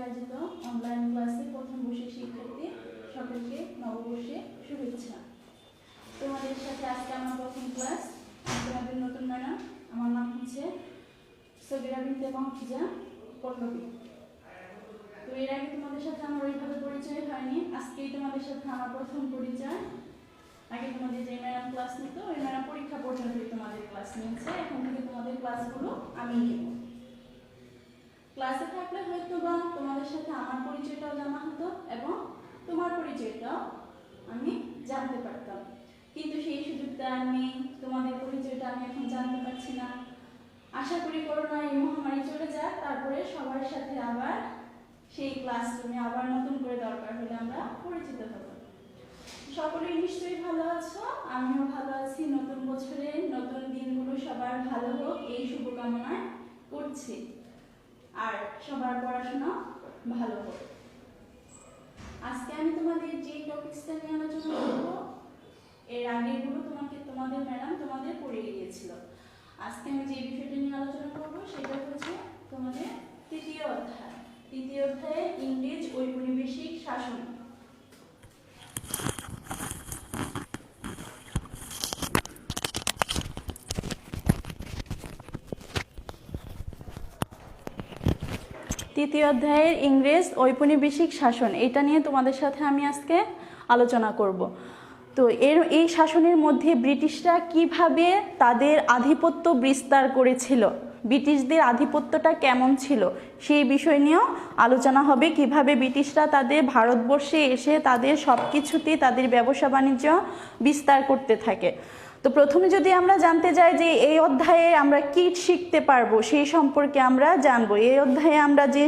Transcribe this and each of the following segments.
আয়োজিত অনলাইন ক্লাসে প্রথম বর্ষের শিক্ষার্থী সকলকে নববর্ষে শুভেচ্ছা। তোমাদের সাথে আজকে আমার প্রথম ক্লাস। তোমাদের নতুন ম্যাডাম, আমার নাম হচ্ছে সগীরা বিনতে মাহফুজা পল্লবী। তো এর আগে তোমাদের সাথে আমার ওইভাবে পরিচয় হয়নি, আজকেই তোমাদের সাথে আমার প্রথম পরিচয়। আগে তোমাদের যে ম্যাডাম ক্লাস নিত ওই ম্যাডাম পরীক্ষা পর্যন্তই তোমাদের ক্লাস নিয়েছে, এখন থেকে তোমাদের ক্লাসগুলো আমি নেব। ক্লাসে থাকলে হয়তো বা তোমাদের সাথে আমার পরিচয়টাও জানা হতো এবং তোমার পরিচয়টাও আমি জানতে পারতাম, কিন্তু সেই সুযোগটা আমি তোমাদের পরিচয়টা আমি এখন জানতে পারছি না। আশা করি করোনা এই মহামারী চলে যাক, তারপরে সবার সাথে আবার সেই ক্লাসরুমে আবার নতুন করে দরকার হলে আমরা পরিচিত হব। সকলেই নিশ্চয়ই ভালো আছো, আমিও ভালো আছি। নতুন বছরে নতুন দিনগুলো সবার ভালো হোক এই শুভকামনায় করছি, আর সবার পড়াশোনা ভালো হোক। আজকে আমি তোমাদের যে টপিকসটা নিয়ে আলোচনা করব এর আগেগুলো তোমাদের ম্যাডাম তোমাদের পড়িয়ে দিয়েছিল। আজকে আমি যে বিষয়টা নিয়ে আলোচনা করব সেটা হচ্ছে তোমাদের তৃতীয় অধ্যায়। তৃতীয় অধ্যায়ে ইংরেজ ঔপনিবেশিক শাসন। তৃতীয় অধ্যায়ের ইংরেজ ঔপনিবেশিক শাসন, এটা নিয়ে তোমাদের সাথে আমি আজকে আলোচনা করব। তো এই শাসনের মধ্যে ব্রিটিশরা কিভাবে তাদের আধিপত্য বিস্তার করেছিল, ব্রিটিশদের আধিপত্যটা কেমন ছিল সেই বিষয় নিয়েও আলোচনা হবে। কিভাবে ব্রিটিশরা তাদের ভারতবর্ষে এসে তাদের সব কিছুতেই তাদের ব্যবসা বাণিজ্য বিস্তার করতে থাকে। তো প্রথমে যদি আমরা জানতে যাই যে এই অধ্যায়ে আমরা কি শিখতে পারবো সেই সম্পর্কে আমরা জানবো। এই অধ্যায়ে আমরা যে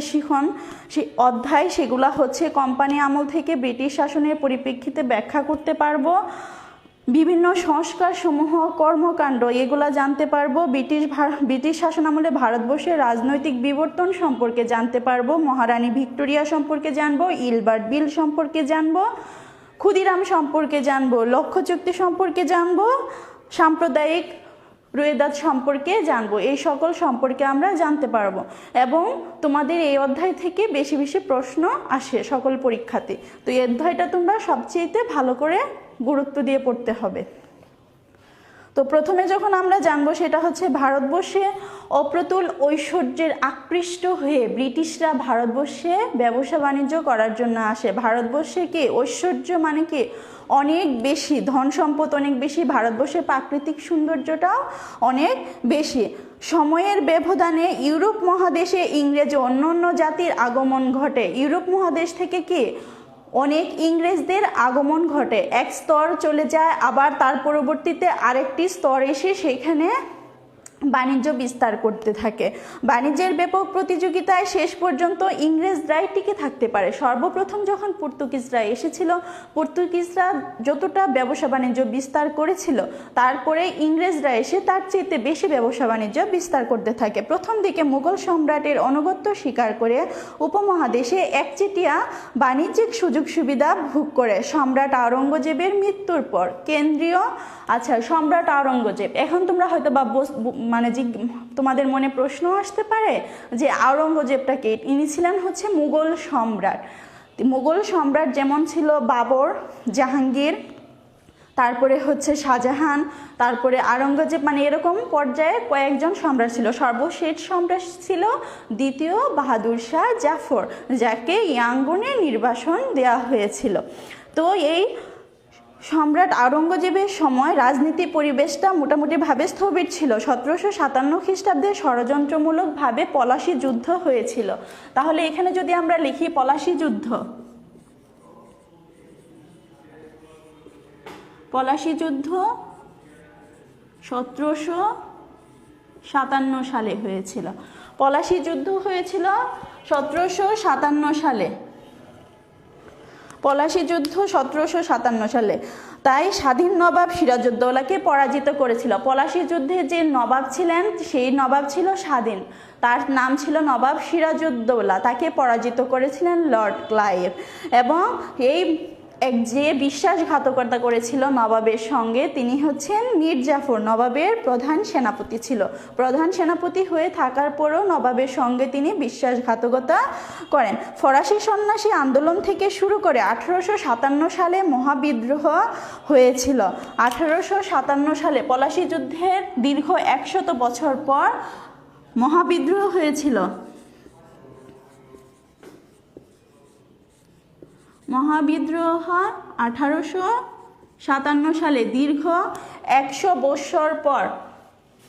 অধ্যায় সেগুলো হচ্ছে কোম্পানি আমল থেকে ব্রিটিশ শাসনের পরিপ্রেক্ষিতে ব্যাখ্যা করতে পারবো, বিভিন্ন সংস্কার সমূহ কর্মকাণ্ড এগুলা জানতে পারবো, ব্রিটিশ শাসন আমলে ভারতবর্ষের রাজনৈতিক বিবর্তন সম্পর্কে জানতে পারবো, মহারানী ভিক্টোরিয়া সম্পর্কে জানবো, ইলবার্ট বিল সম্পর্কে জানবো, ক্ষুদিরাম সম্পর্কে জানবো, লক্ষ্য চুক্তি সম্পর্কে জানবো, সাম্প্রদায়িক রোয়েদাদ সম্পর্কে জানবো। এই সকল সম্পর্কে আমরা জানতে পারবো এবং তোমাদের এই অধ্যায় থেকে বেশি বেশি প্রশ্ন আসে সকল পরীক্ষাতে। তো এই অধ্যায়টা তোমরা সবচেয়ে ভালো করে গুরুত্ব দিয়ে পড়তে হবে। তো প্রথমে যখন আমরা জানবো সেটা হচ্ছে ভারতবর্ষে অপ্রতুল ঐশ্বর্যের আকৃষ্ট হয়ে ব্রিটিশরা ভারতবর্ষে ব্যবসা বাণিজ্য করার জন্য আসে। ভারতবর্ষে কি ঐশ্বর্য মানে কি অনেক বেশি, ধন সম্পদ অনেক বেশি, ভারতবর্ষের প্রাকৃতিক সৌন্দর্যটাও অনেক বেশি। সময়ের ব্যবধানে ইউরোপ মহাদেশে ইংরেজ অন্য অন্য জাতির আগমন ঘটে। ইউরোপ মহাদেশ থেকে কি অনেক ইংরেজদের আগমন ঘটে, এক স্তর চলে যায়, আবার তার পরবর্তীতে আরেকটি স্তর এসে সেখানে বাণিজ্য বিস্তার করতে থাকে। বাণিজ্যের ব্যাপক প্রতিযোগিতায় শেষ পর্যন্ত ইংরেজরাই টিকে থাকতে পারে। সর্বপ্রথম যখন পর্তুগিজরা এসেছিল, পর্তুগিজরা যতটা ব্যবসা বাণিজ্য বিস্তার করেছিল, তারপরে ইংরেজরা এসে তার চেয়ে বেশি ব্যবসা বাণিজ্য বিস্তার করতে থাকে। প্রথম দিকে মুঘল সম্রাটের আনুগত্য স্বীকার করে উপমহাদেশে একচেটিয়া বাণিজ্যিক সুযোগ সুবিধা ভোগ করে সম্রাট আওরঙ্গজেবের মৃত্যুর পর। সম্রাট আওরঙ্গজেব, এখন তোমরা হয়তো বা তোমাদের মনে প্রশ্ন আসতে পারে যে আওরঙ্গজেবটা কে? ইনি ছিলেন হচ্ছে মুঘল সম্রাট। মুঘল সম্রাট যেমন ছিল বাবর, জাহাঙ্গীর, তারপরে হচ্ছে শাহজাহান, তারপরে আওরঙ্গজেব, এরকম পর্যায়ে কয়েকজন সম্রাট ছিল। সর্বশেষ সম্রাট ছিল দ্বিতীয় বাহাদুর শাহ জাফর, যাকে ইয়াঙ্গুনে নির্বাসন দেওয়া হয়েছিল। তো এই সম্রাট আওরঙ্গজেবের সময় রাজনীতি পরিবেশটা মোটামুটিভাবে স্থবির ছিল। 1757 খ্রিস্টাব্দে ষড়যন্ত্রমূলকভাবে পলাশী যুদ্ধ হয়েছিল। তাহলে এখানে যদি আমরা লিখি পলাশী যুদ্ধ, পলাশী যুদ্ধ 1757 সালে হয়েছিল। পলাশী যুদ্ধ হয়েছিল 1757 সালে। পলাশী যুদ্ধ 1757 সালে। তাই স্বাধীন নবাব সিরাজউদ্দৌলাকে পরাজিত করেছিল। পলাশী যুদ্ধে যে নবাব ছিলেন সেই নবাব ছিল স্বাধীন, তার নাম ছিল নবাব সিরাজউদ্দৌলা। তাকে পরাজিত করেছিলেন লর্ড ক্লাইভ। এবং এই যে বিশ্বাসঘাতকতা করেছিল নবাবের সঙ্গে তিনি হচ্ছেন মীর জাফর, নবাবের প্রধান সেনাপতি ছিল। প্রধান সেনাপতি হয়ে থাকার পরেও নবাবের সঙ্গে তিনি বিশ্বাসঘাতকতা করেন। ফরাসি সন্ন্যাসী আন্দোলন থেকে শুরু করে 1857 সালে মহাবিদ্রোহ হয়েছিল। 1857 সালে পলাশী যুদ্ধের দীর্ঘ 100 বছর পর মহাবিদ্রোহ হয়েছিল। মহাবিদ্রোহ 1857 সালে, দীর্ঘ 100 বৎসর পর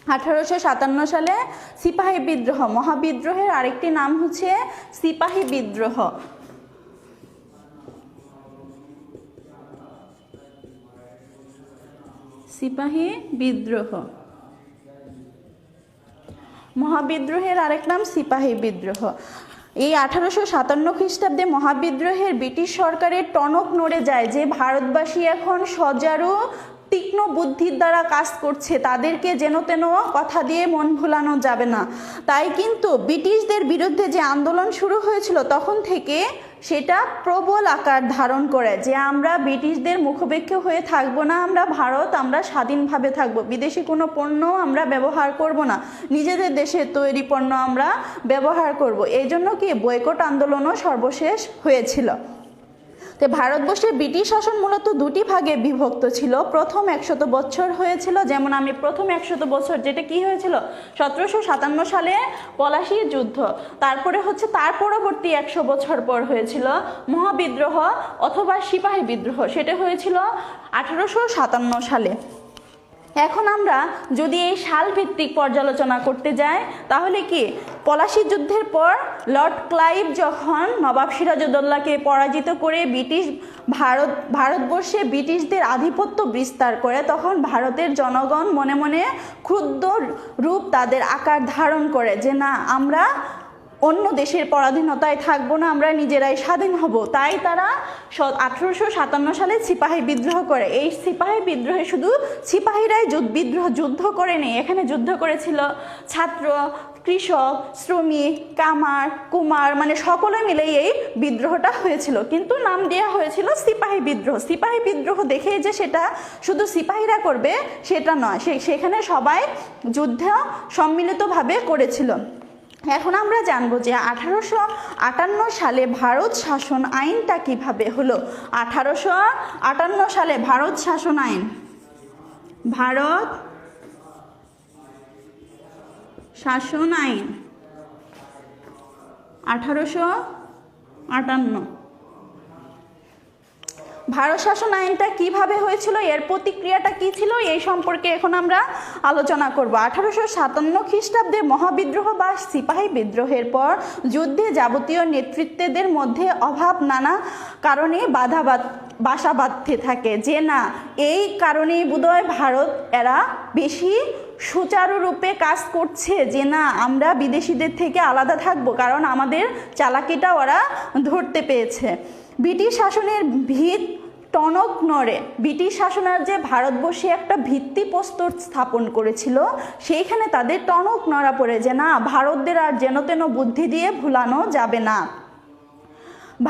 1857 সালে সিপাহী বিদ্রোহ। মহাবিদ্রোহের আরেকটি নাম হচ্ছে সিপাহী বিদ্রোহ। সিপাহী বিদ্রোহ, মহাবিদ্রোহের আরেক নাম সিপাহী বিদ্রোহ। এই 1857 খ্রিস্টাব্দে মহাবিদ্রোহের ব্রিটিশ সরকারের টনক নড়ে যায় যে ভারতবাসী এখন সজারু তীক্ষ্ণ বুদ্ধির দ্বারা কাজ করছে, তাদেরকে যেন তেন কথা দিয়ে মন ভুলানো যাবে না। তাই কিন্তু ব্রিটিশদের বিরুদ্ধে যে আন্দোলন শুরু হয়েছিল তখন থেকে সেটা প্রবল আকার ধারণ করে যে আমরা ব্রিটিশদের মুখোপেক্ষ হয়ে থাকবো না, আমরা ভারত, আমরা স্বাধীনভাবে থাকবো, বিদেশি কোনো পণ্য আমরা ব্যবহার করব না, নিজেদের দেশে তৈরি পণ্য আমরা ব্যবহার করব। এই জন্য কি বয়কট আন্দোলনও সর্বশেষ হয়েছিল। তো ভারতবর্ষে ব্রিটিশ শাসন মূলত দুটি ভাগে বিভক্ত ছিল। প্রথম 100 বছর হয়েছিল, যেমন আমি প্রথম 100 বছর যেটা কি হয়েছিল 1757 সালে পলাশী যুদ্ধ, তারপরে হচ্ছে তার পরবর্তী 100 বছর পর হয়েছিল মহাবিদ্রোহ অথবা সিপাহী বিদ্রোহ, সেটা হয়েছিল 1857 সালে। এখন আমরা যদি এই সাল ভিত্তিক পর্যালোচনা করতে যাই তাহলে কি পলাশী যুদ্ধের পর লর্ড ক্লাইভ যখন নবাব সিরাজউদ্দৌলাকে পরাজিত করে ভারতবর্ষে ব্রিটিশদের আধিপত্য বিস্তার করে, তখন ভারতের জনগণ মনে মনে ক্ষুদ্র রূপ তাদের আকার ধারণ করে যে না, আমরা অন্য দেশের পরাধীনতায় থাকবো না, আমরা নিজেরাই স্বাধীন হব। তাই তারা 1857 সালে সিপাহী বিদ্রোহ করে। এই সিপাহী বিদ্রোহে শুধু সিপাহীরাই যুদ্ধ করেনি, এখানে যুদ্ধ করেছিল ছাত্র, কৃষক, শ্রমিক, কামার, কুমার, মানে সকলে মিলেই এই বিদ্রোহটা হয়েছিল, কিন্তু নাম দেওয়া হয়েছিল সিপাহী বিদ্রোহ। সিপাহী বিদ্রোহ দেখে যে সেটা শুধু সিপাহীরা করবে সেটা নয়, সেখানে সবাই যুদ্ধ সম্মিলিতভাবে করেছিল। এখন আমরা জানবো যে 1858 সালে ভারত শাসন আইনটা কিভাবে হলো। 1858 সালে ভারত শাসন আইন, ভারত শাসন আইন 1858। ভারত শাসন আইনটা কিভাবে হয়েছিল, এর প্রতিক্রিয়াটা কি ছিল, এই সম্পর্কে এখন আমরা আলোচনা করব। 1857 খ্রিস্টাব্দে মহাবিদ্রোহ বা সিপাহী বিদ্রোহের পর যুদ্ধে যাবতীয় নেতৃত্বদের মধ্যে অভাব নানা কারণে বাসা বাঁধতে থাকে, যে না এই কারণেই বোধহয় ভারত এরা বেশি সুচারুরূপে কাজ করছে, যে না আমরা বিদেশিদের থেকে আলাদা থাকবো, কারণ আমাদের চালাকিটা ওরা ধরতে পেয়েছে। ব্রিটিশ শাসনের ভিত টনক নড়ে। ব্রিটিশ শাসনার যে ভারতবর্ষে একটা ভিত্তিপ্রস্তর স্থাপন করেছিল, সেইখানে তাদের টনক নড়া পড়ে যে না, ভারতদের আর যেন তেন বুদ্ধি দিয়ে ভুলানো যাবে না।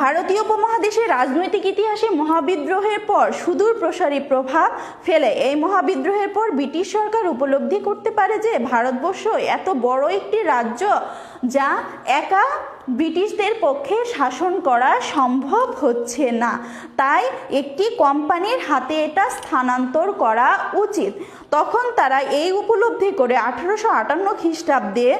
ভারতীয় উপমহাদেশের রাজনৈতিক ইতিহাসে মহাবিদ্রোহের পর সুদূর প্রসারী প্রভাব ফেলে। এই মহাবিদ্রোহের পর ব্রিটিশ সরকার উপলব্ধি করতে পারে যে ভারতবর্ষ এত বড় একটি রাজ্য যা একা ব্রিটিশদের পক্ষে শাসন করা সম্ভব হচ্ছে না, তাই একটি কোম্পানির হাতে এটা স্থানান্তর করা উচিত। তখন তারা এই উপলব্ধি করে 1858 খ্রিস্টাব্দে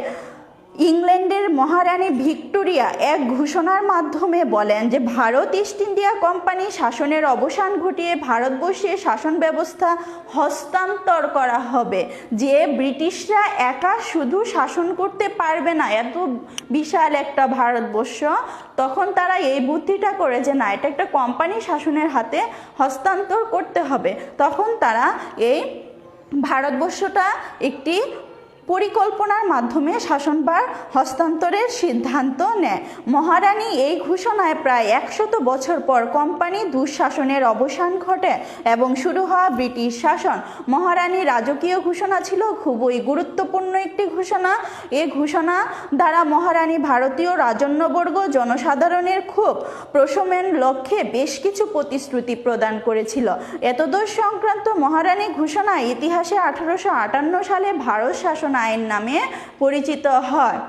ইংল্যান্ডের মহারানী ভিক্টোরিয়া এক ঘোষণার মাধ্যমে বলেন যে ভারত ইস্ট ইন্ডিয়া কোম্পানি শাসনের অবসান ঘটিয়ে ভারতবর্ষে শাসন ব্যবস্থা হস্তান্তর করা হবে, যে ব্রিটিশরা একা শুধু শাসন করতে পারবে না এত বিশাল একটা ভারতবর্ষ। তখন তারা এই বুদ্ধিটা করে যে না, এটা একটা কোম্পানি শাসনের হাতে হস্তান্তর করতে হবে। তখন তারা এই ভারতবর্ষটা একটি পরিকল্পনার মাধ্যমে শাসনভার হস্তান্তরের সিদ্ধান্ত নেয়। মহারানী এই ঘোষণায় প্রায় 100 বছর পর কোম্পানি দুঃশাসনের অবসান ঘটে এবং শুরু হওয়া ব্রিটিশ শাসন। মহারানীর রাজকীয় ঘোষণা ছিল খুবই গুরুত্বপূর্ণ একটি ঘোষণা। এই ঘোষণা দ্বারা মহারানী ভারতীয় রাজন্যবর্গ জনসাধারণের ক্ষোভ প্রশমনের লক্ষ্যে বেশ কিছু প্রতিশ্রুতি প্রদান করেছিল। এতদূর সংক্রান্ত মহারানী ঘোষণা ইতিহাসে 1858 সালে ভারত শাসন আইন নামে পরিচিত হয়।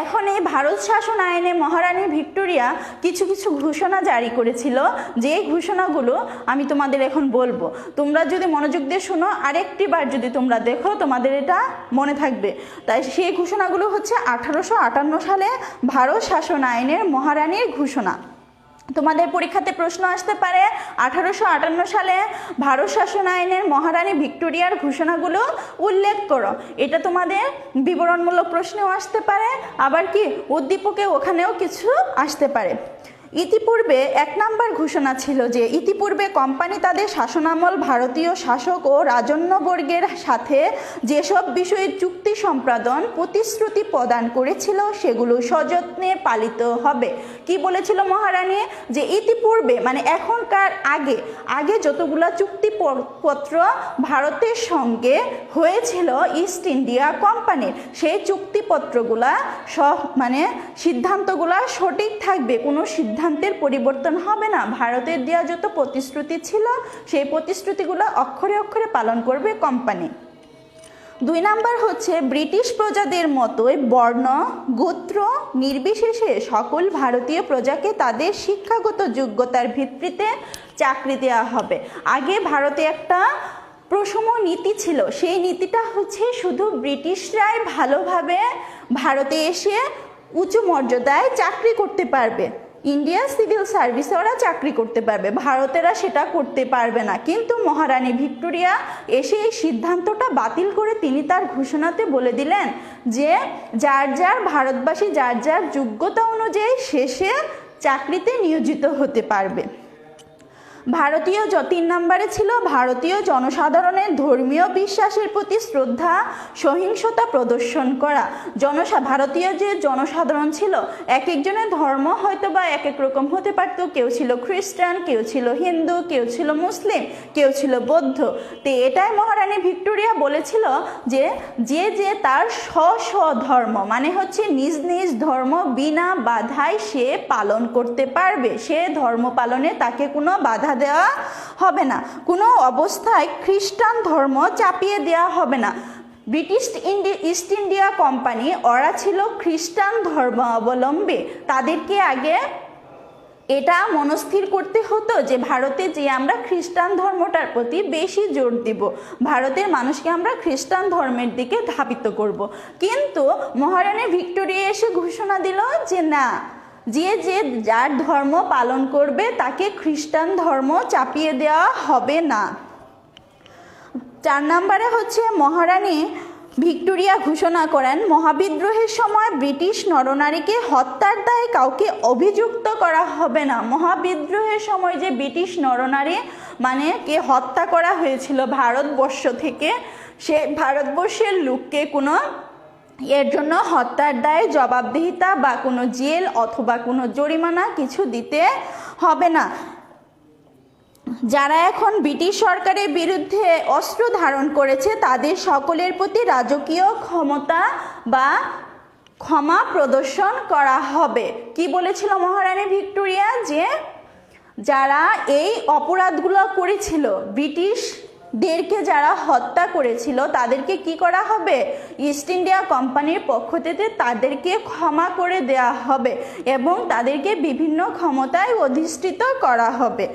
এখন এই ভারত শাসন আইনে মহারানী ভিক্টোরিয়া কিছু কিছু ঘোষণা জারি করেছিল, যে ঘোষণাগুলো আমি তোমাদের এখন বলবো। তোমরা যদি মনোযোগ দিয়ে শোনো, আরেকটি বার যদি তোমরা দেখো তোমাদের এটা মনে থাকবে। তাই সেই ঘোষণাগুলো হচ্ছে 1858 সালে ভারত শাসন আইনের মহারানীর ঘোষণা। তোমাদের পরীক্ষাতে প্রশ্ন আসতে পারে 1858 সালে ভারত শাসন আইনের মহারানী ভিক্টোরিয়ার ঘোষণাগুলো উল্লেখ করো। এটা তোমাদের বিবরণমূলক প্রশ্নেও আসতে পারে, আবার কি উদ্দীপকে ওখানেও কিছু আসতে পারে। ইতিপূর্বে 1 নম্বর ঘোষণা ছিল যে ইতিপূর্বে কোম্পানি তাদের শাসনামল ভারতীয় শাসক ও রাজন্যবর্গের সাথে যেসব বিষয়ে চুক্তি সম্পাদন প্রতিশ্রুতি প্রদান করেছিল সেগুলো সযত্নে পালিত হবে। কি বলেছিল মহারানী? যে ইতিপূর্বে মানে এখনকার আগে যতগুলা চুক্তিপত্র ভারতের সঙ্গে হয়েছিল ইস্ট ইন্ডিয়া কোম্পানির, সেই চুক্তিপত্রগুলা মানে সিদ্ধান্তগুলা সঠিক থাকবে, কোনো সিদ্ধান্তের পরিবর্তন হবে না। ভারতের দেওয়া যত প্রতিশ্রুতি ছিল সেই প্রতিশ্রুতিগুলো অক্ষরে অক্ষরে পালন করবে কোম্পানি। 2 নাম্বার হচ্ছে ব্রিটিশ প্রজাদের মতোই বর্ণ গোত্র নির্বিশেষে সকল ভারতীয় প্রজাকে তাদের শিক্ষাগত যোগ্যতার ভিত্তিতে চাকরি দেওয়া হবে। আগে ভারতে একটা প্রশম নীতি ছিল, সেই নীতিটা হচ্ছে শুধু ব্রিটিশরাই ভালোভাবে ভারতে এসে উঁচু মর্যাদায় চাকরি করতে পারবে, ইন্ডিয়া সিভিল সার্ভিসে ওরা চাকরি করতে পারবে, ভারতেরা সেটা করতে পারবে না। কিন্তু মহারানী ভিক্টোরিয়া এসে এই সিদ্ধান্তটা বাতিল করে তিনি তার ঘোষণাতে বলে দিলেন যে যার ভারতবাসী যার যোগ্যতা অনুযায়ী শেষে চাকরিতে নিয়োজিত হতে পারবে। 3 নম্বরে ছিল ভারতীয় জনসাধারণের ধর্মীয় বিশ্বাসের প্রতি শ্রদ্ধা সহিংসতা প্রদর্শন করা। ভারতীয় যে জনসাধারণ ছিল, এক একজনের ধর্ম হয়তো বা এক এক রকম হতে পারতো। কেউ ছিল খ্রিস্টান, কেউ ছিল হিন্দু, কেউ ছিল মুসলিম, কেউ ছিল বৌদ্ধ। তো এটাই মহারানী ভিক্টোরিয়া বলেছিল যে যে তার স্ব ধর্ম মানে হচ্ছে নিজ নিজ ধর্ম বিনা বাধায় সে পালন করতে পারবে, সে ধর্ম পালনে তাকে কোনো বাধা দেওয়া হবে না, কোনো অবস্থায় খ্রিস্টান ধর্ম চাপিয়ে দেওয়া হবে না। ব্রিটিশ ইস্ট ইন্ডিয়া কোম্পানি ওরা ছিল খ্রিস্টান ধর্ম অবলম্বী। তাদেরকে আগে এটা মনস্থির করতে হতো যে ভারতে যে আমরা খ্রিস্টান ধর্মটার প্রতি বেশি জোর দিব, ভারতের মানুষকে আমরা খ্রিস্টান ধর্মের দিকে ধাবিত করব। কিন্তু মহারানী ভিক্টোরিয়া এসে ঘোষণা দিল যে না, যে যার ধর্ম পালন করবে তাকে খ্রিস্টান ধর্ম চাপিয়ে দেওয়া হবে না। 4 নম্বরে হচ্ছে মহারানী ভিক্টোরিয়া ঘোষণা করেন মহাবিদ্রোহের সময় ব্রিটিশ নরনারীকে হত্যার দায়ে কাউকে অভিযুক্ত করা হবে না। মহাবিদ্রোহের সময় যে ব্রিটিশ নরনারী মানে কে হত্যা করা হয়েছিল ভারতবর্ষ থেকে, সে ভারতবর্ষের লোককে কোনো এর জন্য হত্যার দায়ে জবাবদিহিতা বা কোনো জেল অথবা কোনো জরিমানা কিছু দিতে হবে না। যারা এখন ব্রিটিশ সরকারের বিরুদ্ধে অস্ত্র ধারণ করেছে তাদের সকলের প্রতি রাজকীয় ক্ষমতা বা ক্ষমা প্রদর্শন করা হবে। কি বলেছিল মহারানী ভিক্টোরিয়া? যে যারা এই অপরাধগুলো করেছিল, ব্রিটিশদেরকে যারা হত্যা করেছিল তাদেরকে কি করা হবে? ইস্ট ইন্ডিয়া কোম্পানির পক্ষ থেকে তাদেরকে ক্ষমা করে দেওয়া হবে এবং তাদেরকে বিভিন্ন ক্ষমতায় অধিষ্ঠিত করা হবে।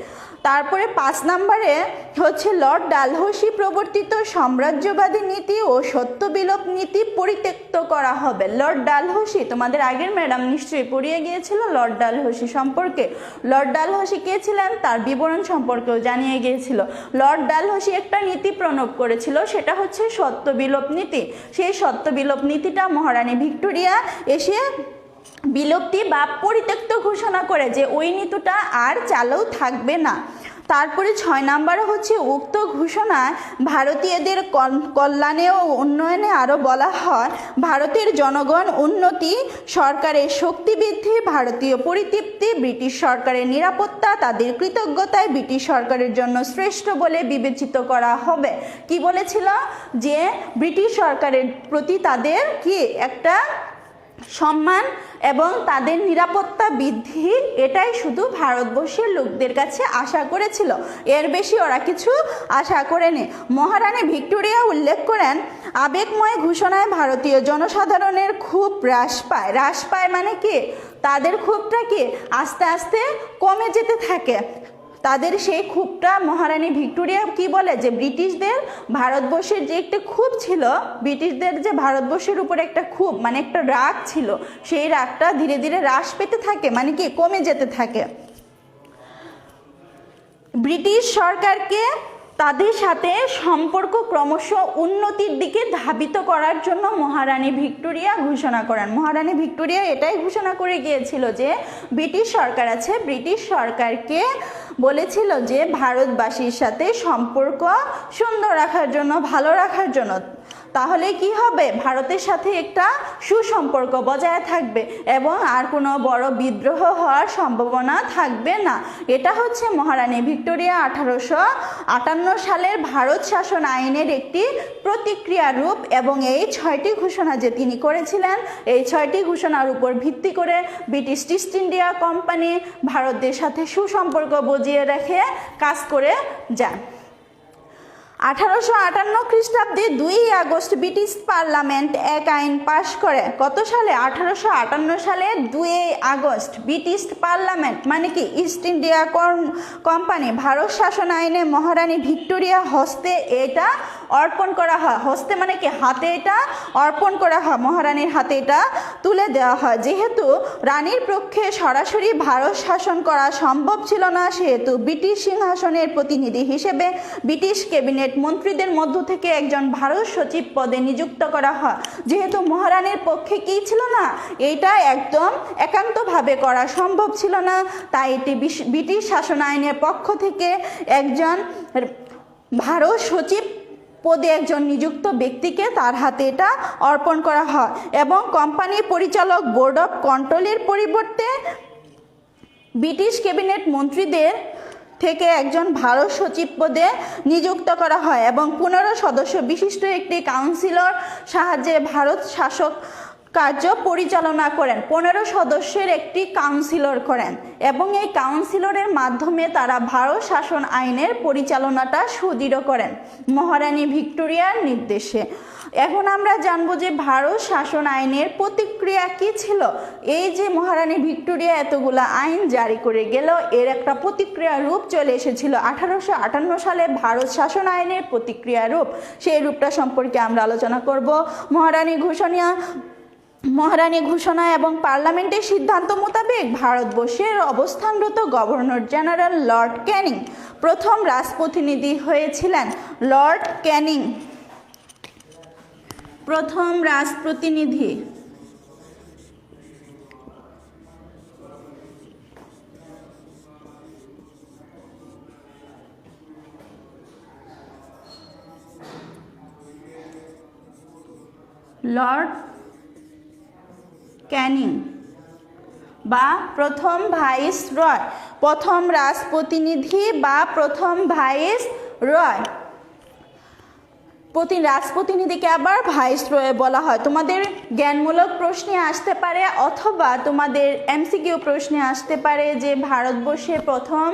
তারপরে 5 নম্বরে হচ্ছে লর্ড ডালহৌসি প্রবর্তিত সাম্রাজ্যবাদী নীতি ও সত্য বিলোপ নীতি পরিত্যক্ত করা হবে। লর্ড ডালহৌসি তোমাদের আগের ম্যাডাম নিশ্চয়ই পড়িয়ে গিয়েছিল লর্ড ডালহৌসি সম্পর্কে। লর্ড ডালহৌসি কে ছিলেন তার বিবরণ সম্পর্কেও জানিয়ে গিয়েছিল। লর্ড ডালহৌসি একটা নীতি প্রণয়ন করেছিল, সেটা হচ্ছে সত্য বিলোপ নীতি। সেই সত্য বিলোপ নীতিটা মহারানী ভিক্টোরিয়া এসে বিলুপ্তি বা পরিত্যক্ত ঘোষণা করে যে ওই নীতিটা আর চালু থাকবে না। তারপরে 6 নম্বরে হচ্ছে উক্ত ঘোষণায় ভারতীয়দের কল্যাণে ও উন্নয়নে আরও বলা হয়, ভারতের জনগণ উন্নতি, সরকারের শক্তি বৃদ্ধি, ভারতীয় পরিতৃপ্তি, ব্রিটিশ সরকারের নিরাপত্তা, তাদের কৃতজ্ঞতায় ব্রিটিশ সরকারের জন্য শ্রেষ্ঠ বলে বিবেচিত করা হবে। কি বলেছিল? যে ব্রিটিশ সরকারের প্রতি তাদের কি একটা সম্মান এবং তাদের নিরাপত্তা বৃদ্ধি, এটাই শুধু ভারতবর্ষের লোকদের কাছে আশা করেছিল, এর বেশি ওরা কিছু আশা করেনি। মহারানী ভিক্টোরিয়া উল্লেখ করেন, আবেগময় ঘোষণায় ভারতীয় জনসাধারণের ক্ষোভ হ্রাস পায়। হ্রাস পায় মানে কি? তাদের ক্ষোভটা কি আস্তে আস্তে কমে যেতে থাকে। তাদের সেই ক্ষোভটা মহারানী ভিক্টোরিয়া কি বলে, যে ব্রিটিশদের ভারতবর্ষের যে একটা ক্ষোভ ছিল, ব্রিটিশদের যে ভারতবর্ষের উপর একটা ক্ষোভ মানে একটা রাগ ছিল, সেই রাগটা ধীরে ধীরে হ্রাস পেতে থাকে, মানে কি কমে যেতে থাকে। ব্রিটিশ সরকারকে তাদের সাথে সম্পর্ক ক্রমশ উন্নতির দিকে ধাবিত করার জন্য মহারানী ভিক্টোরিয়া ঘোষণা করেন। মহারানী ভিক্টোরিয়া এটাই ঘোষণা করে গিয়েছিল যে ব্রিটিশ সরকার আছে, ব্রিটিশ সরকারকে বলেছিল যে ভারতবাসীর সাথে সম্পর্ক সুন্দর রাখার জন্য, ভালো রাখার জন্য, তাহলে কি হবে, ভারতের সাথে একটা সুসম্পর্ক বজায় থাকবে এবং আর কোনো বড় বিদ্রোহ হওয়ার সম্ভাবনা থাকবে না। এটা হচ্ছে মহারানী ভিক্টোরিয়া 1858 সালের ভারত শাসন আইনের একটি প্রতিক্রিয়া রূপ, এবং এই 6টি ঘোষণা যে তিনি করেছিলেন, এই 6টি ঘোষণার উপর ভিত্তি করে ব্রিটিশ ইস্ট ইন্ডিয়া কোম্পানি ভারতের সাথে সুসম্পর্ক বজিয়ে রেখে কাজ করে যান। 1858 খ্রিস্টাব্দে 2 আগস্ট ব্রিটিশ পার্লামেন্ট এক আইন পাশ করে। কত সালে? 1858 সালের 2 আগস্ট ব্রিটিশ পার্লামেন্ট মানে কি ইস্ট ইন্ডিয়া কোম্পানি ভারত শাসন আইনে মহারানী ভিক্টোরিয়া হস্তে এটা অর্পণ করা হয়। হস্তে মানে কি হাতে এটা অর্পণ করা হয়, মহারানীর হাতে এটা তুলে দেওয়া হয়। যেহেতু রানীর পক্ষে সরাসরি ভারত শাসন করা সম্ভব ছিল না, সেহেতু ব্রিটিশ সিংহাসনের প্রতিনিধি হিসেবে ব্রিটিশ ক্যাবিনেট মন্ত্রীদের মধ্য থেকে একজন ভারত সচিব পদে নিযুক্ত করা হয়। যেহেতু মহারানীর পক্ষে কি ছিল না, এইটা একদম একান্তভাবে করা সম্ভব ছিল না, তাই এটি ব্রিটিশ শাসন আইনের পক্ষ থেকে একজন ভারত সচিব পদে একজন নিযুক্ত ব্যক্তিকে তার হাতে এটা অর্পণ করা হয়, এবং কোম্পানির পরিচালক বোর্ড অফ কন্ট্রোলের পরিবর্তে ব্রিটিশ ক্যাবিনেট মন্ত্রীদের থেকে একজন ভারত সচিব পদে নিযুক্ত করা হয়, এবং 15 সদস্য বিশিষ্ট একটি কাউন্সিলর সাহায্যে ভারত শাসক কার্য পরিচালনা করেন। 15 সদস্যের একটি কাউন্সিলর করেন, এবং এই কাউন্সিলরের মাধ্যমে তারা ভারত শাসন আইনের পরিচালনাটা সুদৃঢ় করেন মহারানী ভিক্টোরিয়ার নির্দেশে। এখন আমরা জানবো যে ভারত শাসন আইনের প্রতিক্রিয়া কি ছিল। এই যে মহারানী ভিক্টোরিয়া এতগুলা আইন জারি করে গেল, এর একটা প্রতিক্রিয়া রূপ চলে এসেছিল 1858 সালে ভারত শাসন আইনের প্রতিক্রিয়া রূপ। সেই রূপটা সম্পর্কে আমরা আলোচনা করব। মহারানী ঘোষণা এবং পার্লামেন্টের সিদ্ধান্ত মোতাবেক ভারতবর্ষের অবস্থানরত গভর্নর জেনারেল লর্ড ক্যানিং প্রথম রাজপ্রতিনিধি হয়েছিলেন। লর্ড ক্যানিং প্রথম রাজপ্রতিনিধি। লর্ড ক্যানিং বা প্রথম ভাইস রয়, প্রথম রাজপ্রতিনিধি বা প্রথম ভাইস রয়। রাজপ্রতিনিধিকে আবার ভাইস রয় বলা হয়। তোমাদের জ্ঞানমূলক প্রশ্নে আসতে পারে অথবা তোমাদের এমসিকিউ প্রশ্নে আসতে পারে যে ভারতবর্ষের প্রথম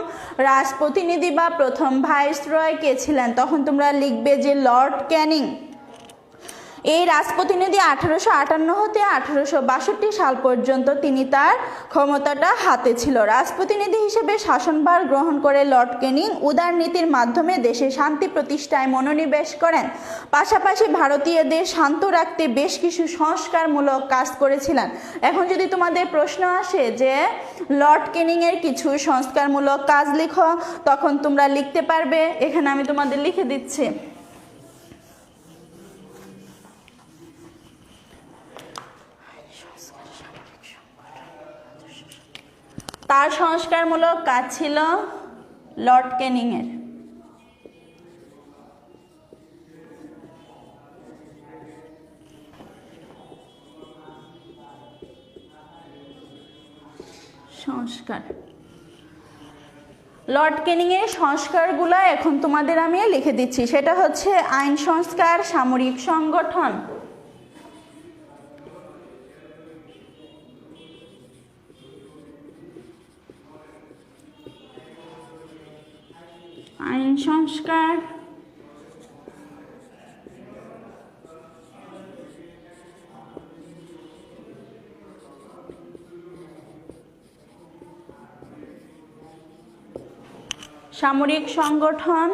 রাজপ্রতিনিধি বা প্রথম ভাইস রয় কে ছিলেন, তখন তোমরা লিখবে যে লর্ড ক্যানিং। এই রাজপ্রতিনিধি 1858 হতে 1862 সাল পর্যন্ত তিনি তার ক্ষমতাটা হাতে ছিল। রাজপ্রতিনিধি হিসেবে শাসনভার গ্রহণ করে লর্ড ক্যানিং উদারনীতির মাধ্যমে দেশে শান্তি প্রতিষ্ঠায় মনোনিবেশ করেন। পাশাপাশি ভারতীয়দের শান্ত রাখতে বেশ কিছু সংস্কারমূলক কাজ করেছিলেন। এখন যদি তোমাদের প্রশ্ন আসে যে লর্ড ক্যানিংয়ের কিছু সংস্কারমূলক কাজ লিখো, তখন তোমরা লিখতে পারবে, এখানে আমি তোমাদের লিখে দিচ্ছি। তার সংস্কারমূলক কাজ ছিল লর্ড ক্যানিংয়ের। সংস্কার, লর্ড ক্যানিংয়ের সংস্কারগুলো এখন তোমাদের আমি লিখে দিচ্ছি। সেটা হচ্ছে আইন সংস্কার, সামরিক সংগঠন, আইন সংস্কার, সামরিক সংগঠন,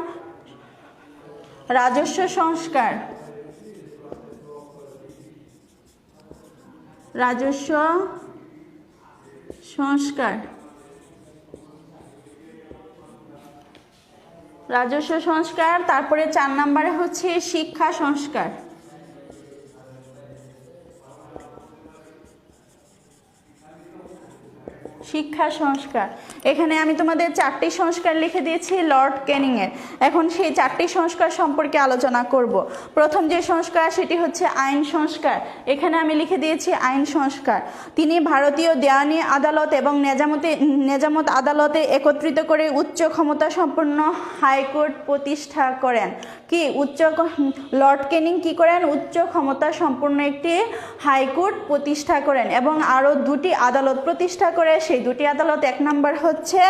রাজস্ব সংস্কার, রাজস্ব সংস্কার, রাজস্ব সংস্কার। তারপরে 4 নম্বরে হচ্ছে শিক্ষা সংস্কার, শিক্ষা সংস্কার। এখানে আমি তোমাদের 4টি সংস্কার লিখে দিয়েছি লর্ড ক্যানিংয়ের। এখন সেই 4টি সংস্কার সম্পর্কে আলোচনা করব। প্রথম যে সংস্কার সেটি হচ্ছে আইন সংস্কার। এখানে আমি লিখে দিয়েছি আইন সংস্কার। তিনি ভারতীয় দেওয়ানি আদালত এবং নেজামত আদালতে একত্রিত করে উচ্চ ক্ষমতা সম্পন্ন হাইকোর্ট প্রতিষ্ঠা করেন। কি লর্ড ক্যানিং কি করেন? উচ্চ ক্ষমতা সম্পন্ন একটি হাইকোর্ট প্রতিষ্ঠা করেন এবং আরও 2টি আদালত প্রতিষ্ঠা করে। সেই 2টি আদালত, 1 নম্বর হচ্ছে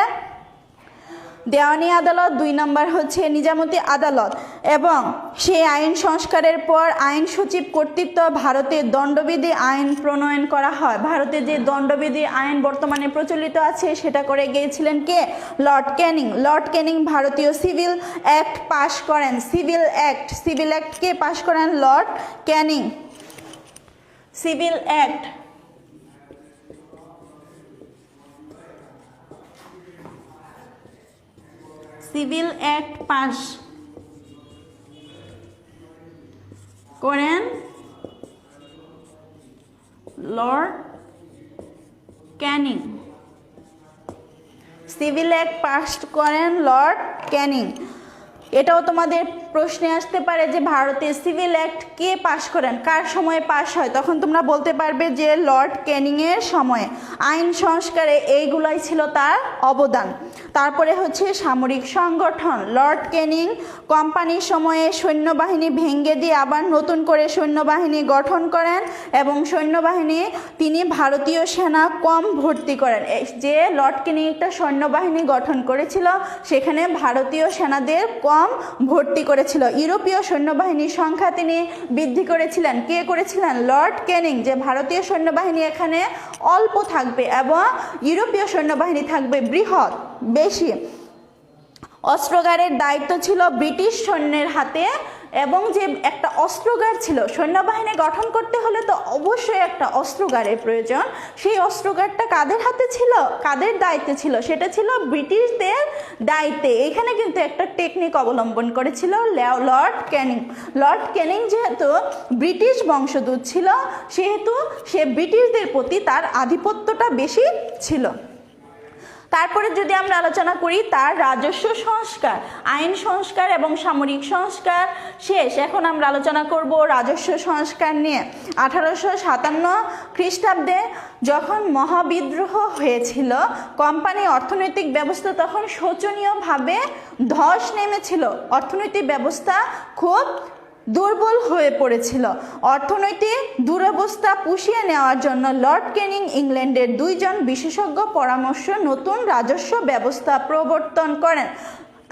দেওয়ানি আদালত, 2 নম্বর হচ্ছে নিজামতি আদালত। এবং সেই আইন সংস্কারের পর আইন সচিব কর্তৃত্ব ভারতে দণ্ডবিধি আইন প্রণয়ন করা হয়। ভারতে যে দণ্ডবিধি আইন বর্তমানে প্রচলিত আছে সেটা করে গিয়েছিলেন কে? লর্ড ক্যানিং। লর্ড ক্যানিং ভারতীয় সিভিল অ্যাক্ট পাশ করেন। সিভিল অ্যাক্ট কে পাশ করেন? Lord Canning. Civil act, civil act pass করেন lord Canning. Civil act pass করেন লর্ড ক্যানিং। এটাও তোমাদের প্রশ্নে আসতে পারে যে ভারতে সিভিল অ্যাক্ট কে পাশ করেন, কার সময়ে পাশ হয়? তখন তোমরা বলতে পারবে যে লর্ড ক্যানিংয়ের সময়ে। আইন সংস্কারে এইগুলাই ছিল তার অবদান। তারপরে হচ্ছে সামরিক সংগঠন। লর্ড ক্যানিং কোম্পানির সময়ে সৈন্যবাহিনী ভেঙে দিয়ে আবার নতুন করে সৈন্যবাহিনী গঠন করেন এবং সৈন্যবাহিনী তিনি ভারতীয় সেনা কম ভর্তি করেন। যে লর্ড ক্যানিং একটা সৈন্যবাহিনী গঠন করেছিল সেখানে ভারতীয় সেনাদের কম ভর্তি করেছিল। ইউরোপীয় সৈন্যবাহিনীর সংখ্যা তিনি বৃদ্ধি করেছিলেন। কে করেছিলেন? লর্ড ক্যানিং। যে ভারতীয় সৈন্যবাহিনী এখানে অল্প থাকবে এবং ইউরোপীয় সৈন্যবাহিনী থাকবে বৃহৎ, বেশি। অস্ত্রাগারের দায়িত্ব ছিল ব্রিটিশ সৈন্যের হাতে এবং যে একটা অস্ত্রাগার ছিল, সৈন্যবাহিনী গঠন করতে হলে তো অবশ্যই একটা অস্ত্রাগারের প্রয়োজন। সেই অস্ত্রাগারটা কাদের হাতে ছিল, কাদের দায়িত্বে ছিল? সেটা ছিল ব্রিটিশদের দায়িত্বে। এখানে কিন্তু একটা টেকনিক অবলম্বন করেছিল লর্ড ক্যানিং। লর্ড ক্যানিং যেহেতু ব্রিটিশ বংশোদ্ভূত ছিল সেহেতু সে ব্রিটিশদের প্রতি তার আধিপত্যটা বেশি ছিল। তারপরে যদি আমরা আলোচনা করি তার রাজস্ব সংস্কার, আইন সংস্কার এবং সামরিক সংস্কার শেষ। এখন আমরা আলোচনা করব রাজস্ব সংস্কার নিয়ে। 1857 খ্রিস্টাব্দে যখন মহাবিদ্রোহ হয়েছিল, কোম্পানি অর্থনৈতিক ব্যবস্থা তখন শোচনীয়ভাবে ধস নেমেছিল। অর্থনৈতিক ব্যবস্থা খুব দুর্বল হয়ে পড়েছিল। অর্থনৈতিক দুরবস্থা পুষিয়ে নেওয়ার জন্য লর্ড ক্যানিং ইংল্যান্ডের 2 জন বিশেষজ্ঞ পরামর্শ নতুন রাজস্ব ব্যবস্থা প্রবর্তন করেন।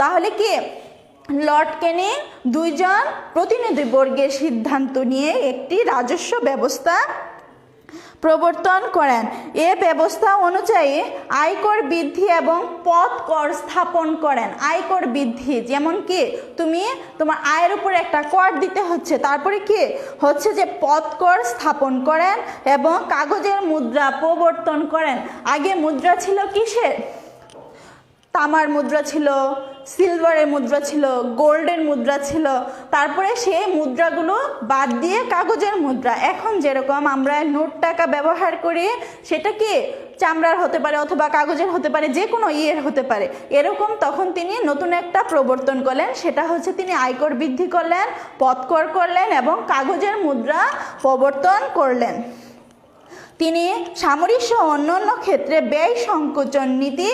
তাহলে কি লর্ড ক্যানিং 2 জন প্রতিনিধিবর্গের সিদ্ধান্ত নিয়ে একটি রাজস্ব ব্যবস্থা প্রবর্তন করেন। এ ব্যবস্থা অনুযায়ী আয়কর বৃদ্ধি এবং পথ কর স্থাপন করেন। আয়কর বৃদ্ধি যেমন কি তোমার আয়ের উপর একটা কর দিতে হচ্ছে, তারপরে কি হচ্ছে যে পথ কর স্থাপন করেন এবং কাগজের মুদ্রা প্রবর্তন করেন। আগে মুদ্রা ছিল কিসের? তামার মুদ্রা ছিল, সিলভারের মুদ্রা ছিল, গোল্ডের মুদ্রা ছিল, তারপরে সেই মুদ্রাগুলো বাদ দিয়ে কাগজের মুদ্রা। এখন যেরকম আমরা নোট টাকা ব্যবহার করি, সেটা কি চামড়ার হতে পারে অথবা কাগজের হতে পারে, যে কোনো ইয়ের হতে পারে। এরকম তখন তিনি নতুন একটা প্রবর্তন করলেন, সেটা হচ্ছে তিনি আয়কর বৃদ্ধি করলেন, পথকর করলেন এবং কাগজের মুদ্রা প্রবর্তন করলেন। তিনি সামরিক সহ অন্যান্য ক্ষেত্রে ব্যয় সংকোচন নীতি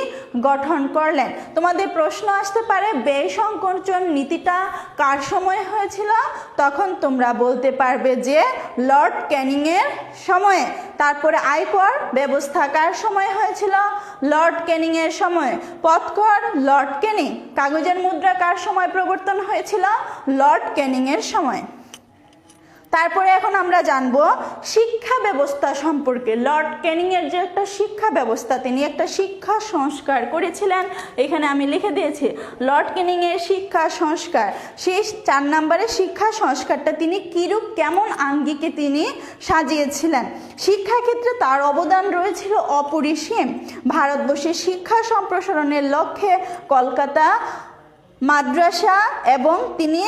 গঠন করলেন। তোমাদের প্রশ্ন আসতে পারে ব্যয় সংকোচন নীতিটা কার সময় হয়েছিল? তখন তোমরা বলতে পারবে যে লর্ড ক্যানিংয়ের সময়ে। তারপরে আয়কর ব্যবস্থা কার সময় হয়েছিল? লর্ড ক্যানিংয়ের সময়। পথকর লর্ড ক্যানিং। কাগজের মুদ্রা কার সময় প্রবর্তন হয়েছিল? লর্ড ক্যানিংয়ের সময়। তারপরে এখন আমরা জানব শিক্ষা ব্যবস্থা সম্পর্কে। লর্ড ক্যানিংয়ের যে একটা শিক্ষা ব্যবস্থা, তিনি একটা শিক্ষা সংস্কার করেছিলেন। এখানে আমি লিখে দিয়েছি লর্ড ক্যানিংয়ের শিক্ষা সংস্কার। সেই 4 নম্বরের শিক্ষা সংস্কারটা তিনি কিরূপ, কেমন আঙ্গিকে তিনি সাজিয়েছিলেন। শিক্ষাক্ষেত্রে তার অবদান রয়েছিল অপরিসীম। ভারতবর্ষের শিক্ষা সম্প্রসারণের লক্ষ্যে কলকাতা মাদ্রাসা এবং তিনি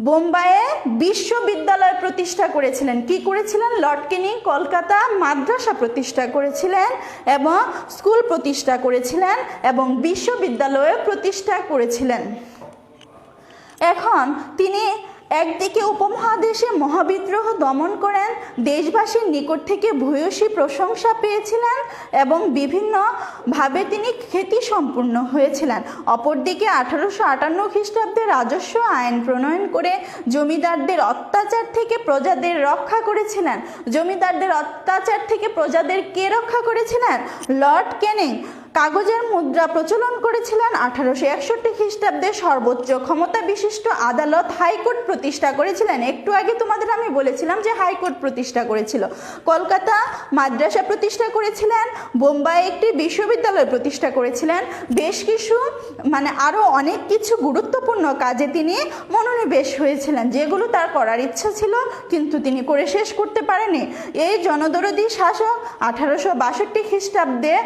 বোম্বাইয়ে বিশ্ববিদ্যালয় প্রতিষ্ঠা করেছিলেন। কি করেছিলেন? লর্ড ক্যানিং কলকাতা মাদ্রাসা প্রতিষ্ঠা করেছিলেন এবং স্কুল প্রতিষ্ঠা করেছিলেন এবং বিশ্ববিদ্যালয় প্রতিষ্ঠা করেছিলেন। এখন তিনি একদিকে উপমহাদেশে মহাবিদ্রোহ দমন করেন, দেশবাসীর নিকট থেকে ভূয়সী প্রশংসা পেয়েছিলেন এবং বিভিন্নভাবে তিনি খ্যাতি সম্পূর্ণ হয়েছিলেন। অপরদিকে 1858 খ্রিস্টাব্দে রাজস্ব আইন প্রণয়ন করে জমিদারদের অত্যাচার থেকে প্রজাদের রক্ষা করেছিলেন। জমিদারদের অত্যাচার থেকে প্রজাদের কে রক্ষা করেছিলেন? লর্ড ক্যানিং। কাগজের মুদ্রা প্রচলন করেছিলেন। 1861 খ্রিস্টাব্দে সর্বোচ্চ ক্ষমতা বিশিষ্ট আদালত হাইকোর্ট প্রতিষ্ঠা করেছিলেন। একটু আগে তোমাদের আমি বলেছিলাম যে হাইকোর্ট প্রতিষ্ঠা করেছিল। কলকাতা মাদ্রাসা প্রতিষ্ঠা করেছিলেন। বোম্বাই একটি বিশ্ববিদ্যালয় প্রতিষ্ঠা করেছিলেন। বেশ কিছু আরও অনেক কিছু গুরুত্বপূর্ণ কাজে তিনি মনোনিবেশ হয়েছিলেন, যেগুলো তার করার ইচ্ছা ছিল কিন্তু তিনি করে শেষ করতে পারেনি। এই জনদরদী শাসক 1862 খ্রিস্টাব্দে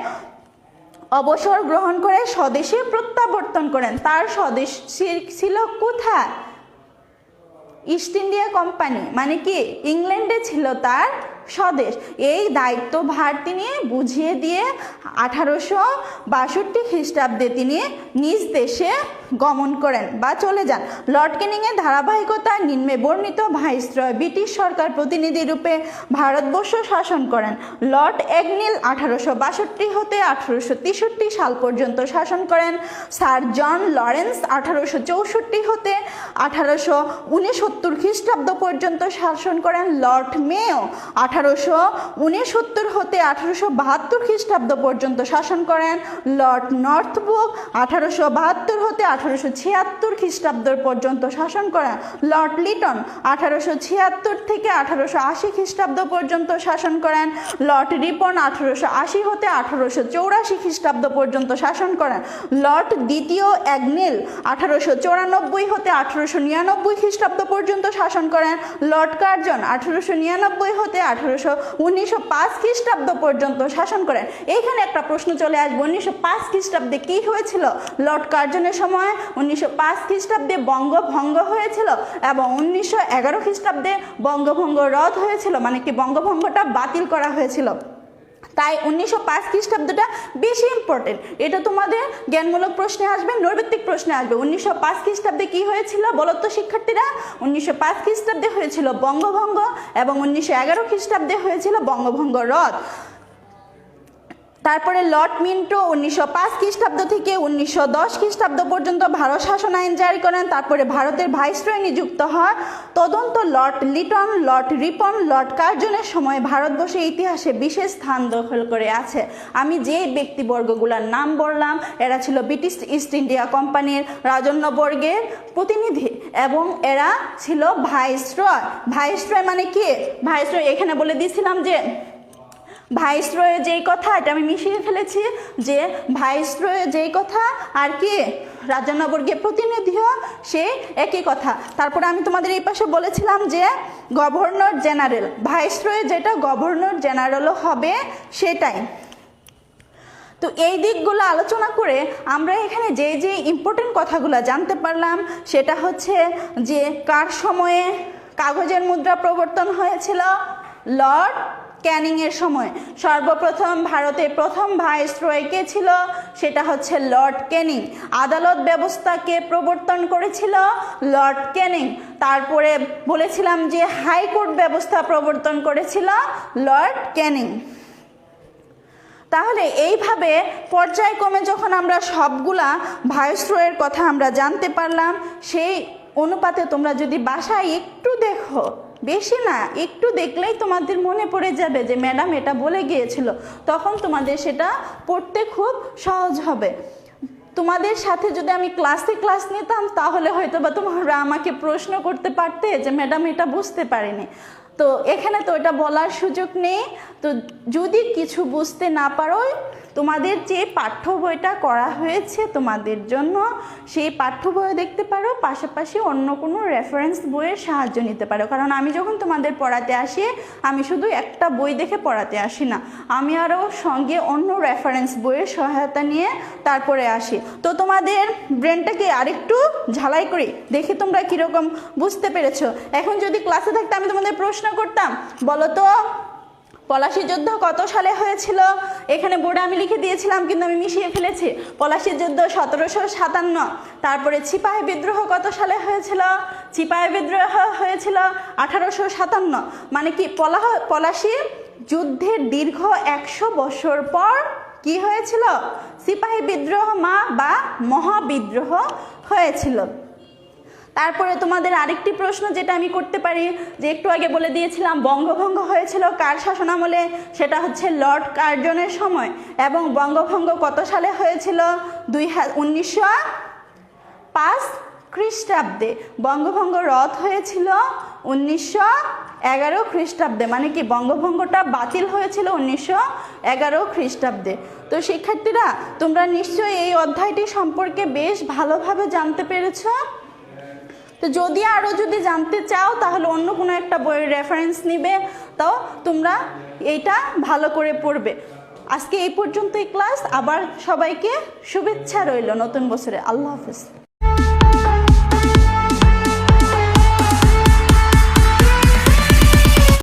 অবসর গ্রহণ করে স্বদেশে প্রত্যাবর্তন করেন। তার স্বদেশ ছিল কোথায়? ইস্ট ইন্ডিয়া কোম্পানি, মানে কি ইংল্যান্ডে ছিল তার স্বদেশ। এই দায়িত্বভার তিনি বুঝিয়ে দিয়ে 1862 খ্রিস্টাব্দে তিনি নিজ দেশে গমন করেন বা চলে যান। লর্ড ক্যানিংয়ের ধারাবাহিকতা নিম্নে বর্ণিত ভাইসরয় ব্রিটিশ সরকার প্রতিনিধি রূপে ভারতবর্ষ শাসন করেন। লর্ড এগনিল 1862 হতে 1863 সাল পর্যন্ত শাসন করেন। স্যার জন লরেন্স 1864 হতে 1869 খ্রিস্টাব্দ পর্যন্ত শাসন করেন। লর্ড মেও 1869 হতে 1872 খ্রিস্টাব্দ পর্যন্ত শাসন করেন। লর্ড নর্থব্রুক 1872 হতে 1876 খ্রিস্টাব্দ পর্যন্ত শাসন করেন। লর্ড লিটন 1876 থেকে 1880 খ্রিস্টাব্দ পর্যন্ত শাসন করেন। লর্ড রিপন 1880 হতে 1884 খ্রিস্টাব্দ পর্যন্ত শাসন করেন। লর্ড দ্বিতীয় এগনিল 1894 হতে 1899 খ্রিস্টাব্দ পর্যন্ত শাসন করেন। লর্ড কার্জন 1899 হতে 1905 খ্রিস্টাব্দ পর্যন্ত শাসন করেন। এইখানে একটা প্রশ্ন চলে আসবে, 1905 খ্রিস্টাব্দে কি হয়েছিল? লর্ড কার্জনের সময় 1905 খ্রিস্টাব্দে বঙ্গভঙ্গ হয়েছিল এবং 1911 খ্রিস্টাব্দে বঙ্গভঙ্গ রদ হয়েছিল, মানে কি বঙ্গভঙ্গটা বাতিল করা হয়েছিল। তাই 1905 খ্রিস্টাব্দটা বেশি ইম্পর্টেন্ট। এটা তোমাদের জ্ঞানমূলক প্রশ্নে আসবে, নৈর্ব্যক্তিক প্রশ্নে আসবে। 1905 খ্রিস্টাব্দে কি হয়েছিল বলো তো শিক্ষার্থীরা? 1905 খ্রিস্টাব্দে হয়েছিল বঙ্গভঙ্গ এবং 1911 খ্রিস্টাব্দে হয়েছিল বঙ্গভঙ্গ রদ। তারপরে লর্ড মিন্টো 1905 খ্রিস্টাব্দ থেকে 1910 খ্রিস্টাব্দ পর্যন্ত ভারত শাসন আইন জারি করেন। তারপরে ভারতের ভাইসরয় নিযুক্ত হয়। তদন্ত lord Lytton, lord Ripon, lord কার্জনের সময় ভারতবর্ষের ইতিহাসে বিশেষ স্থান দখল করে আছে। আমি যে ব্যক্তিবর্গগুলোর নাম বললাম এরা ছিল ব্রিটিশ ইস্ট ইন্ডিয়া কোম্পানির রাজন্যবর্গের প্রতিনিধি এবং এরা ছিল ভাইসরয়। ভাইসরয় মানে কি? ভাইসরয় এখানে বলে দিয়েছিলাম যে ভাইসরয়ের যেই কথা, এটা আমি মিশিয়ে ফেলেছি, যে ভাইসরয়ের যেই কথা আর কি রাজন্যবর্গের প্রতিনিধিও সে একই কথা। তারপরে আমি তোমাদের এই পাশে বলেছিলাম যে গভর্নর জেনারেল, ভাইসরয় যেটা গভর্নর জেনারেলও হবে সেটাই। তো এই দিকগুলো আলোচনা করে আমরা এখানে যে যে ইম্পর্টেন্ট কথাগুলো জানতে পারলাম সেটা হচ্ছে যে কার সময়ে কাগজের মুদ্রা প্রবর্তন হয়েছিল, লর্ড ক্যানিংয়ের সময়। সর্বপ্রথম ভারতের প্রথম ভাইসরয় কে ছিল, সেটা হচ্ছে লর্ড ক্যানিং। আদালত ব্যবস্থাকে প্রবর্তন করেছিল লর্ড ক্যানিং। তারপরে বলেছিলাম যে হাইকোর্ট ব্যবস্থা প্রবর্তন করেছিল লর্ড ক্যানিং। তাহলে এইভাবে পর্যায়ক্রমে যখন আমরা সবগুলা ভাইসরয়ের কথা আমরা জানতে পারলাম, সেই অনুপাতে তোমরা যদি বাসায় একটু দেখো, বেশি না, একটু দেখলেই তোমাদের মনে পড়ে যাবে যে ম্যাডাম এটা বলে গিয়েছিল, তখন তোমাদের সেটা পড়তে খুব সহজ হবে। তোমাদের সাথে যদি আমি ক্লাস নিতাম তাহলে হয়তো বা তোমরা আমাকে প্রশ্ন করতে পারতে যে ম্যাডাম এটা বুঝতে পারিনি। তো এখানে তো এটা বলার সুযোগ নেই। তো যদি কিছু বুঝতে না পারো, তোমাদের যে পাঠ্য বইটা করা হয়েছে তোমাদের জন্য, সেই পাঠ্য বইও দেখতে পারো, পাশাপাশি অন্য কোনো রেফারেন্স বইয়ের সাহায্য নিতে পারো। কারণ আমি যখন তোমাদের পড়াতে আসি, আমি শুধু একটা বই দেখে পড়াতে আসি না, আমি আরও সঙ্গে অন্য রেফারেন্স বইয়ের সহায়তা নিয়ে তারপরে আসি। তো তোমাদের ব্রেনটাকে আরেকটু ঝালাই করি, দেখি তোমরা কীরকম বুঝতে পেরেছো। এখন যদি ক্লাসে থাকতে আমি তোমাদের প্রশ্ন করতাম, বলো তো পলাশী যুদ্ধ কত সালে হয়েছিল? এখানে বোর্ডে আমি লিখে দিয়েছিলাম কিন্তু আমি মিশিয়ে ফেলেছি। পলাশী যুদ্ধ 1757। তারপরে সিপাহী বিদ্রোহ কত সালে হয়েছিল? সিপাহী বিদ্রোহ হয়েছিল 1857। মানে কি পলাশী যুদ্ধের দীর্ঘ 100 বছর পর কি হয়েছিল? সিপাহী বিদ্রোহ বা মহাবিদ্রোহ হয়েছিল। তারপরে তোমাদের আরেকটি প্রশ্ন যেটা আমি করতে পারি, যে একটু আগে বলে দিয়েছিলাম বঙ্গভঙ্গ হয়েছিল কার শাসনামলে, সেটা হচ্ছে লর্ড কার্জনের সময়। এবং বঙ্গভঙ্গ কত সালে হয়েছিল? 1905 খ্রিস্টাব্দে। বঙ্গভঙ্গ রদ হয়েছিল 1911 খ্রিস্টাব্দে। মানে কি বঙ্গভঙ্গটা বাতিল হয়েছিল 1911 খ্রিস্টাব্দে। তো শিক্ষার্থীরা, তোমরা নিশ্চয়ই এই অধ্যায়টি সম্পর্কে বেশ ভালোভাবে জানতে পেরেছ। তো যদি আরও জানতে চাও তাহলে অন্য কোনো একটা বইয়ের রেফারেন্স নিবে, তো তোমরা এইটা ভালো করে পড়বে। আজকে এই পর্যন্তই ক্লাস। আবার সবাইকে শুভেচ্ছা রইল নতুন বছরে। আল্লাহ হাফেজ।